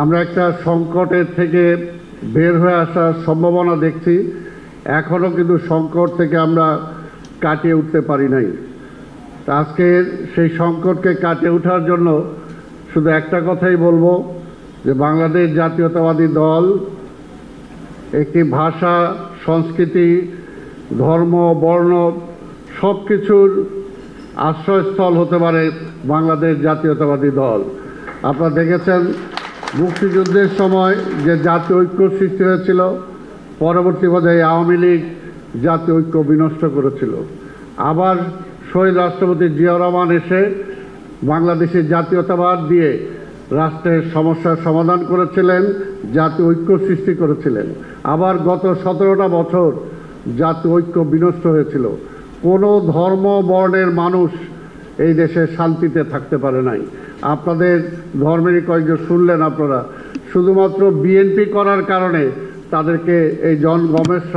আমরা একটা সংকটের থেকে বের হয়ে আসার সম্ভাবনা দেখছি। এখনও কিন্তু সংকট থেকে আমরা কাটিয়ে উঠতে পারি নাই। আজকে সেই সংকটকে কাটিয়ে ওঠার জন্য শুধু একটা কথাই বলবো যে বাংলাদেশ জাতীয়তাবাদী দল একটি ভাষা, সংস্কৃতি, ধর্ম, বর্ণ সব কিছুর আশ্রয়স্থল হতে পারে বাংলাদেশ জাতীয়তাবাদী দল। আপনারা দেখেছেন মুক্তিযুদ্ধের সময় যে জাতীয় ঐক্য সৃষ্টি হয়েছিল, পরবর্তী পর্যায়ে আওয়ামী লীগ জাতীয় ঐক্য বিনষ্ট করেছিল। আবার শহীদ রাষ্ট্রপতি জিয়াউর রহমান এসে বাংলাদেশের জাতীয়তাবাদ দিয়ে রাষ্ট্রের সমস্যার সমাধান করেছিলেন, জাতীয় ঐক্য সৃষ্টি করেছিলেন। আবার গত 17টা বছর জাতীয় ঐক্য বিনষ্ট হয়েছিল। কোনো ধর্ম বর্ণের মানুষ এই দেশে শান্তিতে থাকতে পারে নাই। আপনাদের ধর্মেরই কয়েকজন শুনলেন আপনারা, শুধুমাত্র বিএনপি করার কারণে তাদেরকে এই জন গমেশ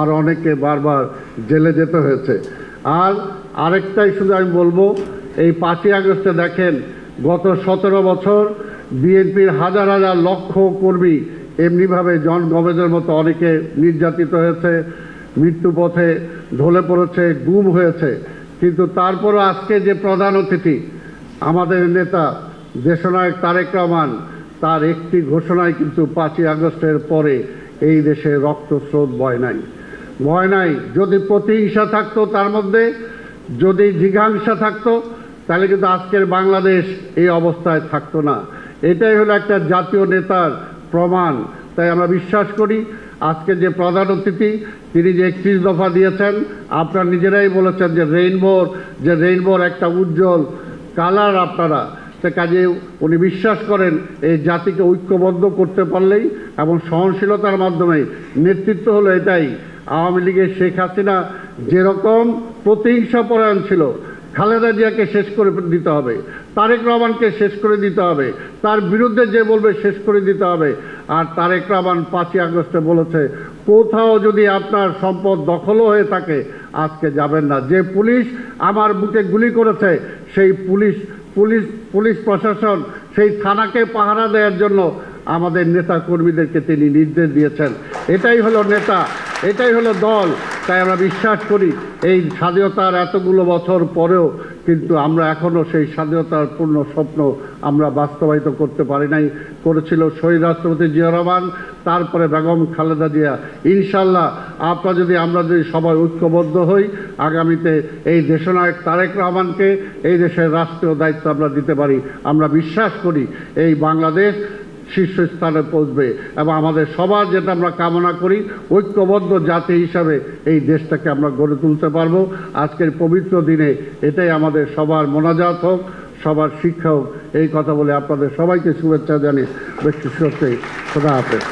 আর অনেকে বারবার জেলে যেতে হয়েছে। আর আরেকটাই শুধু আমি বলবো, এই 5ই আগস্টে দেখেন গত 17 বছর বিএনপির হাজার হাজার লক্ষ কর্মী এমনিভাবে জন গমেজের মতো অনেকে নির্যাতিত হয়েছে, মৃত্যুপথে ঢলে পড়েছে, গুম হয়েছে। কিন্তু তারপরও আজকে যে প্রধান অতিথি আমাদের নেতা দেশনায়ক তারেক রহমান, তার একটি ঘোষণায় কিন্তু 5ই আগস্টের পরে এই দেশে রক্তস্রোত বয় নাই। যদি প্রতিহিংসা থাকতো, তার মধ্যে যদি জিঘাংসা থাকতো, তাহলে কিন্তু আজকের বাংলাদেশ এই অবস্থায় থাকতো না। এটাই হলো একটা জাতীয় নেতার প্রমাণ। তাই আমরা বিশ্বাস করি আজকে যে প্রধান অতিথি তিনি যে 31 দফা দিয়েছেন, আপনারা নিজেরাই বলেছেন যে রেইনবোর একটা উজ্জ্বল কালার আপনারা, সে কাজে উনি বিশ্বাস করেন এই জাতিকে ঐক্যবদ্ধ করতে পারলেই এবং সহনশীলতার মাধ্যমে নেতৃত্ব হলো এটাই। আওয়ামী লীগের শেখ হাসিনা যেরকম প্রতিহিংসা পরায়ণ ছিল, খালেদা জিয়াকে শেষ করে দিতে হবে, তারেক রহমানকে শেষ করে দিতে হবে, তার বিরুদ্ধে যে বলবে শেষ করে দিতে হবে। আর তারেক রহমান 5ই আগস্টে বলেছে, কোথাও যদি আপনার সম্পদ দখলও হয়ে থাকে আজকে যাবেন না। যে পুলিশ আমার বুকে গুলি করেছে সেই পুলিশ প্রশাসন সেই থানাকে পাহারা দেওয়ার জন্য আমাদের নেতা কর্মীদেরকে তিনি নির্দেশ দিয়েছেন। এটাই হলো নেতা, এটাই হলো দল। তাই আমরা বিশ্বাস করি এই স্বাধীনতার এতগুলো বছর পরেও কিন্তু আমরা এখনও সেই স্বাধীনতার পূর্ণ স্বপ্ন আমরা বাস্তবায়িত করতে পারি নাই। করেছিল শহীদ রাষ্ট্রপতি জিয়া রহমান, তারপরে বেগম খালেদা জিয়া। ইনশাল্লাহ আমরা যদি সবাই ঐক্যবদ্ধ হই, আগামীতে এই দেশনায়ক তারেক রহমানকে এই দেশের রাষ্ট্রীয় দায়িত্ব আমরা দিতে পারি। আমরা বিশ্বাস করি এই বাংলাদেশ শীর্ষস্থানে পৌঁছবে এবং আমাদের সবার যেটা আমরা কামনা করি, ঐক্যবদ্ধ জাতি হিসাবে এই দেশটাকে আমরা গড়ে তুলতে পারবো। আজকের পবিত্র দিনে এটাই আমাদের সবার মোনাজাত হোক, সবার শিক্ষা হোক। এই কথা বলে আপনাদের সবাইকে শুভেচ্ছা জানিয়ে ব্যক্তি সুরক্ষায় খোদা হাফেজ।